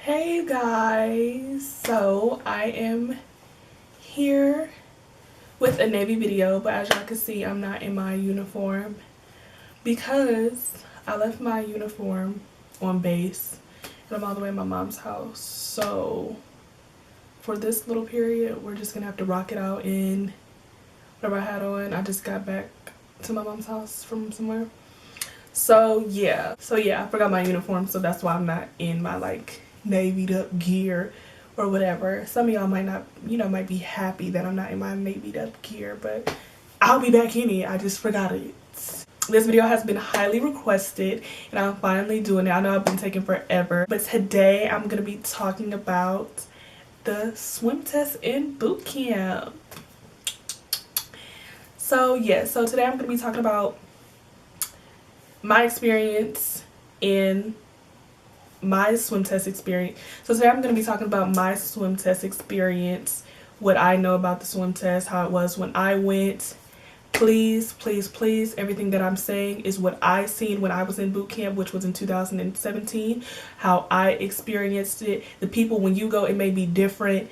Hey guys, so I am here with a navy video, but as y'all can see I'm not in my uniform because I left my uniform on base and I'm all the way in my mom's house. So for this little period we're just gonna have to rock it out in whatever I had on. I just got back to my mom's house from somewhere. So yeah, I forgot my uniform, so that's why I'm not in my like navied up gear or whatever. Some of y'all might not, might be happy that I'm not in my navied up gear, but I'll be back in it. I just forgot it. This video has been highly requested and I'm finally doing it. I know I've been taking forever, but today I'm gonna be talking about the swim test in boot camp. So yeah, so today I'm gonna be talking about my experience in my swim test experience. So today I'm going to be talking about my swim test experience, what I know about the swim test, how it was when I went. Please, please, please, everything that I'm saying is what I seen when I was in boot camp, which was in 2017, how I experienced it. The people, when you go, it may be different.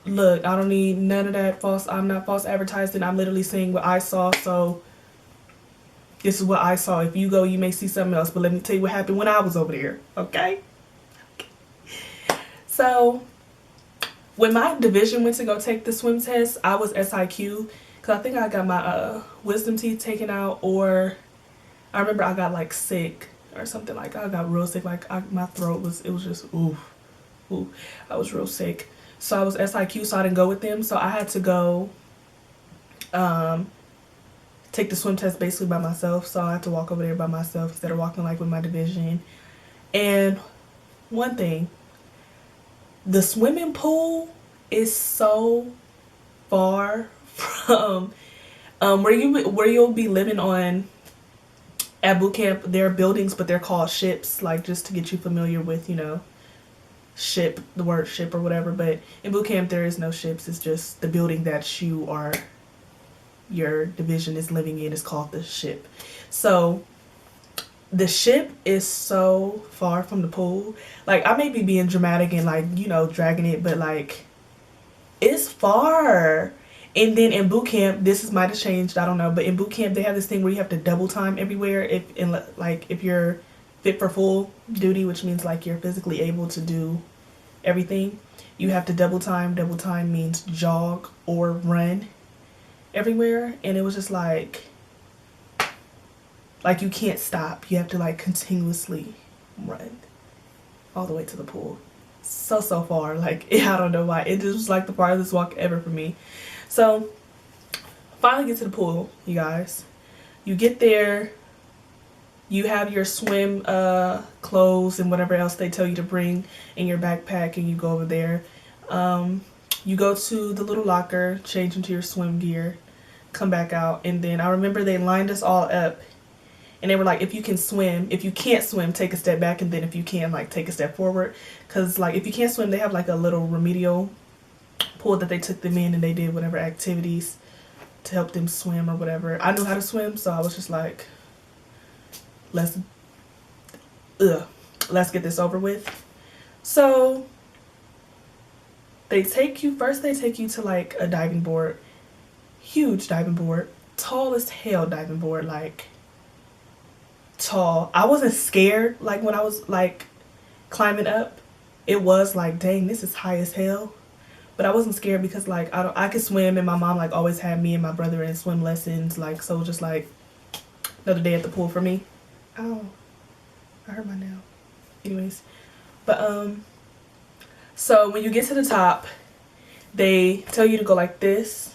Look, I don't need none of that I'm not false advertising. I'm literally saying what I saw. So this is what I saw. If you go, you may see something else. But let me tell you what happened when I was over there. Okay? So, when my division went to go take the swim test, I was SIQ. Because I think I got my wisdom teeth taken out. Or, I remember I got like sick. Or something like, I got real sick. Like, my throat was, it was just, ooh. I was real sick. So, I was SIQ, so I didn't go with them. So, I had to go, take the swim test basically by myself. So I had to walk over there by myself instead of walking like with my division. And one thing, the swimming pool is so far from where you'll be living on at boot camp. There are buildings, but they're called ships, like just to get you familiar with, ship, the word ship or whatever. But in boot camp there is no ships. It's just the building that your division is living in is called the ship. So the ship is so far from the pool. Like, I may be being dramatic and like, dragging it, but like, it's far. And then in boot camp, this might have changed, I don't know, but in boot camp they have this thing where you have to double time everywhere if you're fit for full duty, which means like you're physically able to do everything. You have to double time. Double time means jog or run everywhere. And it was just like you can't stop. You have to like continuously run all the way to the pool. So far. Like, I don't know why. It just was like the farthest walk ever for me. So finally get to the pool, you guys. You get there, you have your swim clothes and whatever else they tell you to bring in your backpack, and you go over there. You go to the little locker, change into your swim gear, come back out, and then I remember they lined us all up and they were like, if you can swim, if you can't swim, take a step back, and then if you can, like, take a step forward. Because like, if you can't swim, they have like a little remedial pool that they took them in and they did whatever activities to help them swim or whatever. I knew how to swim, so I was just like, let's get this over with. So they take you to like a diving board, huge diving board, tall as hell diving board, like tall. I wasn't scared like when I was like climbing up. It was like, dang, this is high as hell. But I wasn't scared because like I could swim, and my mom like always had me and my brother in swim lessons, like, so just like another day at the pool for me. Oh, I hurt my nail. Anyways, but so when you get to the top, they tell you to go like this.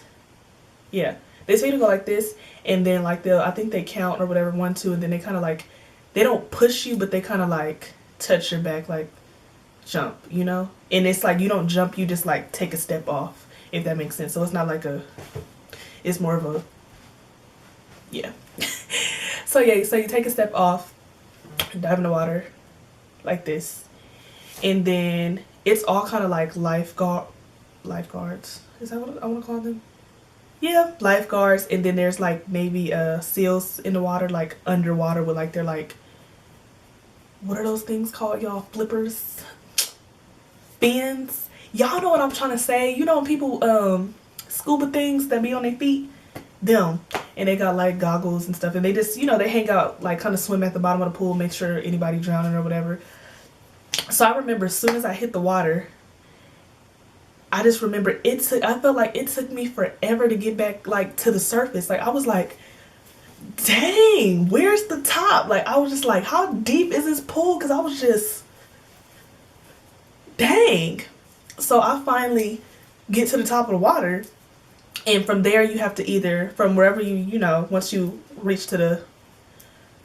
Yeah, they tell you to go like this, and then like I think they count or whatever, 1, 2, and then they kind of like, they don't push you, but they kind of like touch your back, like jump, And it's like, you don't jump, you just like take a step off, if that makes sense. So it's not like it's more of a, yeah. So yeah, so you take a step off, dive in the water like this, and then it's all kind of like lifeguards. Is that what I want to call them? Yeah, lifeguards. And then there's like maybe seals in the water, like underwater with like, they're like, what are those things called, y'all? Flippers. fins. Y'all know what I'm trying to say. You know when people scuba things that be on their feet? Them. And they got like goggles and stuff, and they just, you know, they hang out, like kind of swim at the bottom of the pool, make sure anybody drowning or whatever. So I remember as soon as I hit the water, I just remember I felt like it took me forever to get back like to the surface. Like I was like, dang, where's the top? Like I was just like, how deep is this pool? Because I was just, dang. So I finally get to the top of the water, and from there you have to either, from wherever you know, once you reach to the,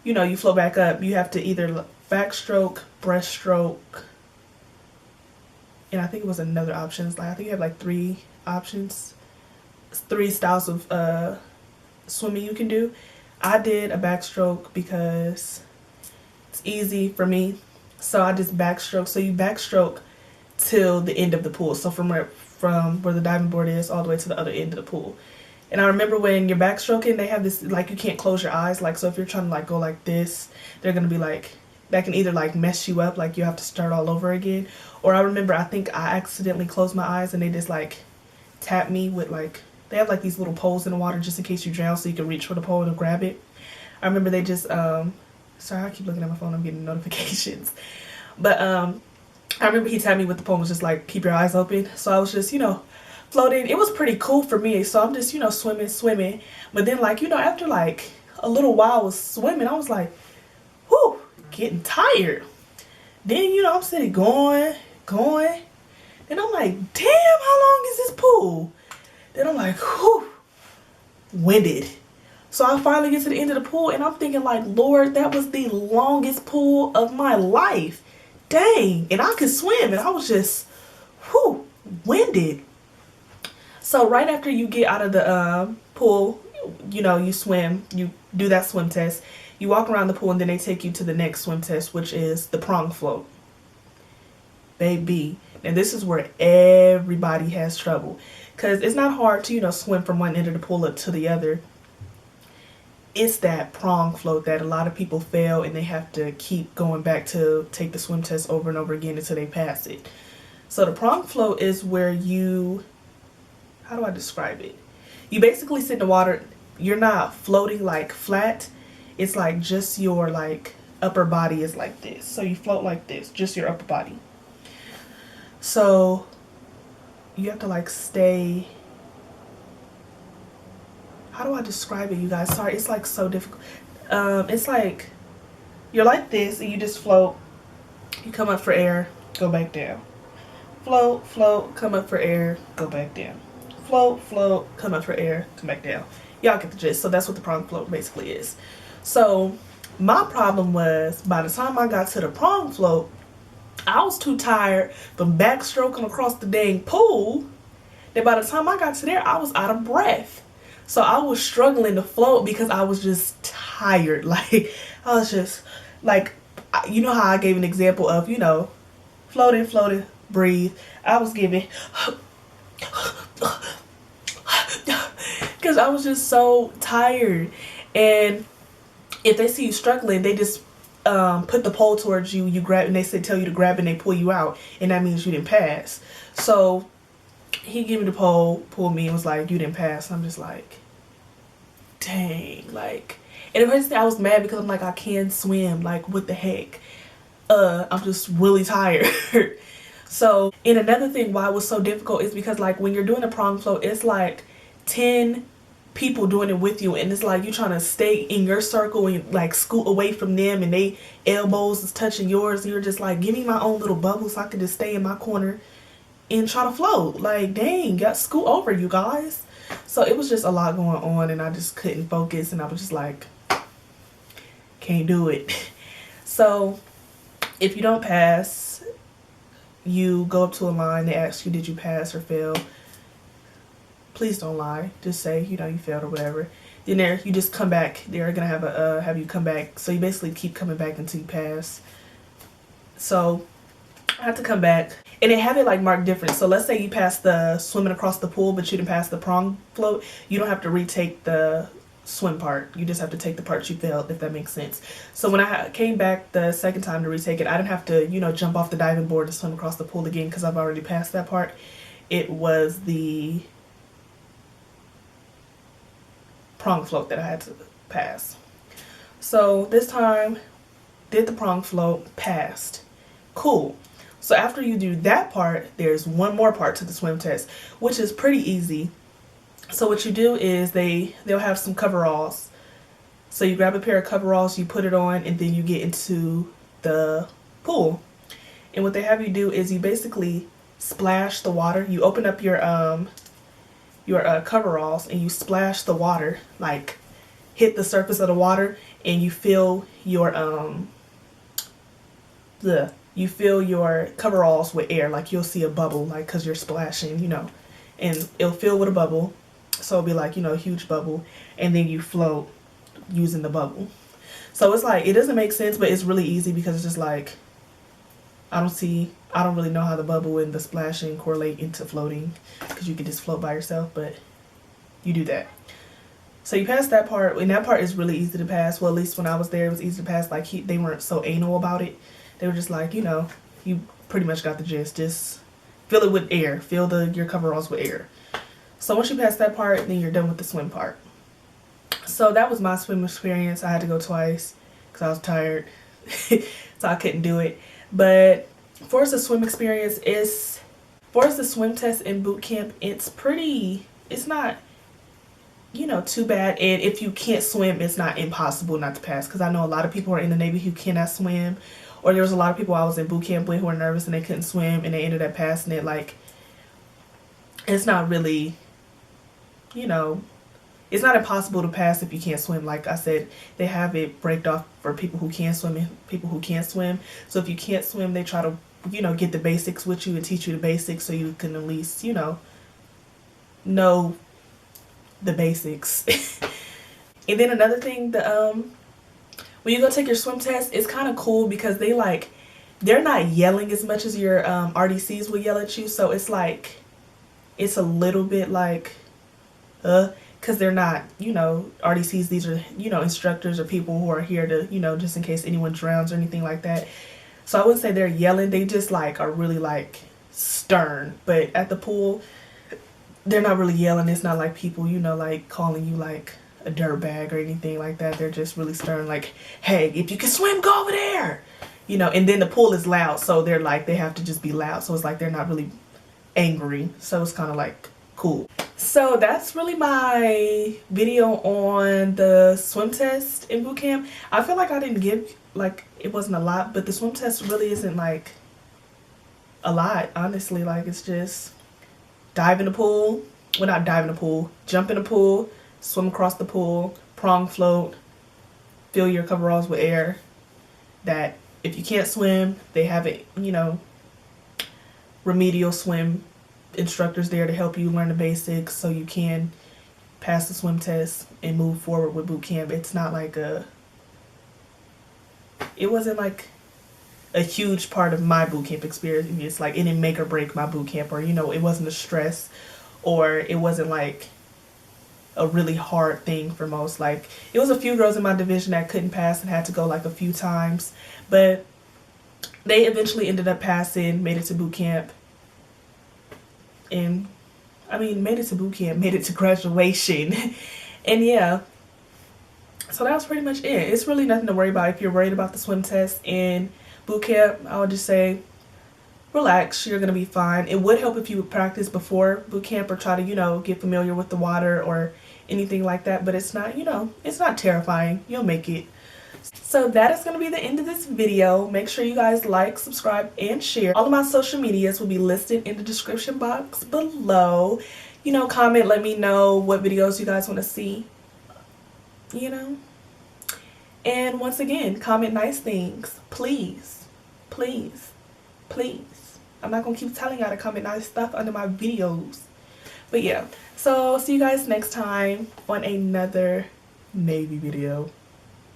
you know, you float back up, you have to either backstroke, breaststroke, and I think it was another options. Like I think you have like 3 options, 3 styles of swimming you can do. I did a backstroke because it's easy for me, so I just backstroke. So you backstroke till the end of the pool, so from where the diving board is all the way to the other end of the pool. And I remember when you're backstroking, they have this, like, you can't close your eyes. Like, so if you're trying to like go like this, they're gonna be like, that can either like mess you up, like you have to start all over again. Or I remember, I think I accidentally closed my eyes and they just like tap me with like, they have like these little poles in the water just in case you drown, so you can reach for the pole and grab it. I remember they just sorry, I keep looking at my phone, I'm getting notifications. But I remember he tapped me with the pole, was just like, keep your eyes open. So I was just, you know, floating. It was pretty cool for me. So I'm just, you know, swimming. But then, like, you know, after like a little while I was swimming, I was like, whew, getting tired. Then, you know, I'm sitting going. And I'm like, damn, how long is this pool? Then I'm like, whew, winded. So I finally get to the end of the pool and I'm thinking like, Lord, that was the longest pool of my life. Dang. And I could swim, and I was just, whew, winded. So right after you get out of the pool, you know, you swim, you do that swim test, you walk around the pool, and then they take you to the next swim test, which is the prong float. Baby. And this is where everybody has trouble, because it's not hard to, you know, swim from one end of the pool up to the other. It's that prong float that a lot of people fail, and they have to keep going back to take the swim test over and over again until they pass it. So the prong float is where you, how do I describe it? You basically sit in the water. You're not floating like flat. It's like just your like upper body is like this. So you float like this, just your upper body. So you have to like stay, how do I describe it, you guys? Sorry, it's like so difficult. It's like you're like this and you just float. You come up for air, go back down. Float, come up for air, go back down. Float, come up for air, come back down. Y'all get the gist. So that's what the prong float basically is. So my problem was, by the time I got to the prong float, I was too tired from backstroking across the dang pool that by the time I got to there, I was out of breath. So I was struggling to float because I was just tired. Like, I was just like, you know how I gave an example of, you know, floating, breathe. I was giving, because I was just so tired. And if they see you struggling, they just put the pole towards you, you grab, and they say, tell you to grab, and they pull you out, and that means you didn't pass. So he gave me the pole, pulled me, and was like, you didn't pass. And I'm just like, dang, like, and the first thing I was mad because I'm like, I can swim, like, what the heck? I'm just really tired. So, and another thing why it was so difficult is because, like, when you're doing a prong float, it's like 10 people doing it with you, and it's like you trying to stay in your circle and like scoot away from them, and they elbows is touching yours, and you're just like, give me my own little bubble so I can just stay in my corner and try to float. Like, dang, got scoot over, you guys. So it was just a lot going on, and I just couldn't focus, and I was just like, can't do it. So if you don't pass, you go up to a line, they ask you, did you pass or fail? Please don't lie. Just say, you know, you failed or whatever. Then there, you just come back. They're gonna have you come back. So you basically keep coming back until you pass. So I had to come back, and they have it like marked different. So let's say you passed the swimming across the pool, but you didn't pass the prong float. You don't have to retake the swim part. You just have to take the parts you failed, if that makes sense. So when I came back the second time to retake it, I didn't have to, you know, jump off the diving board to swim across the pool again because I've already passed that part. It was the prong float that I had to pass. So this time, did the prong float, passed. Cool. So after you do that part, there's one more part to the swim test, which is pretty easy. So what you do is they'll have some coveralls. So you grab a pair of coveralls, you put it on, and then you get into the pool. And what they have you do is you basically splash the water. You open up your coveralls and you splash the water, like hit the surface of the water, and you fill your coveralls with air. Like you'll see a bubble, like because you're splashing, you know, and it'll fill with a bubble. So it'll be like, you know, a huge bubble, and then you float using the bubble. So it's like, it doesn't make sense, but it's really easy because it's just like, I don't really know how the bubble and the splashing correlate into floating, because you can just float by yourself, but you do that. So you pass that part, and that part is really easy to pass. Well, at least when I was there, it was easy to pass. Like they weren't so anal about it. They were just like, you know, you pretty much got the gist. Just fill it with air. Fill your coveralls with air. So once you pass that part, then you're done with the swim part. So that was my swim experience. I had to go twice because I was tired, so I couldn't do it. But for us, the swim experience is, for us, the swim test in boot camp, it's not, you know, too bad. And if you can't swim, it's not impossible not to pass, because I know a lot of people are in the Navy who cannot swim, or there was a lot of people I was in boot camp with who were nervous and they couldn't swim and they ended up passing it. Like, it's not really, you know, it's not impossible to pass if you can't swim. Like I said, they have it breaked off for people who can swim and people who can't swim. So if you can't swim, they try to, you know, get the basics with you and teach you the basics so you can at least, you know the basics. And then another thing, when you go take your swim test, it's kind of cool because they're not yelling as much as your RDCs will yell at you. So it's like, it's a little bit like, because they're not, you know, RDCs. These are, you know, instructors or people who are here to, you know, just in case anyone drowns or anything like that. So I wouldn't say they're yelling. They just like are really like stern. But at the pool, they're not really yelling. It's not like people, you know, like calling you like a dirtbag or anything like that. They're just really stern. Like, hey, if you can swim, go over there. You know, and then the pool is loud. So they're like, they have to just be loud. So it's like they're not really angry. So it's kind of like cool. So that's really my video on the swim test in boot camp. I feel like I didn't give, like, it wasn't a lot, but the swim test really isn't like a lot, honestly. Like, it's just dive in the pool, well, not dive in the pool, jump in the pool, swim across the pool, prong float, fill your coveralls with air. That if you can't swim, they have it, you know, remedial swim instructors there to help you learn the basics so you can pass the swim test and move forward with boot camp. It's not like it wasn't like a huge part of my boot camp experience. It's like it didn't make or break my boot camp, or, you know, it wasn't a stress, or it wasn't like a really hard thing for most. Like, it was a few girls in my division that couldn't pass and had to go like a few times, but they eventually ended up passing, made it to boot camp. And I mean, made it to boot camp, made it to graduation. And yeah, so that was pretty much it. It's really nothing to worry about. If you're worried about the swim test in boot camp, I would just say relax, you're gonna be fine. It would help if you would practice before boot camp or try to, you know, get familiar with the water or anything like that, but it's not, you know, it's not terrifying. You'll make it. So that is going to be the end of this video. Make sure you guys like, subscribe, and share. All of my social medias will be listed in the description box below. You know, comment, let me know what videos you guys want to see, you know. And once again, comment nice things. Please, please, please. I'm not going to keep telling y'all to comment nice stuff under my videos. But yeah, so see you guys next time on another Navy video.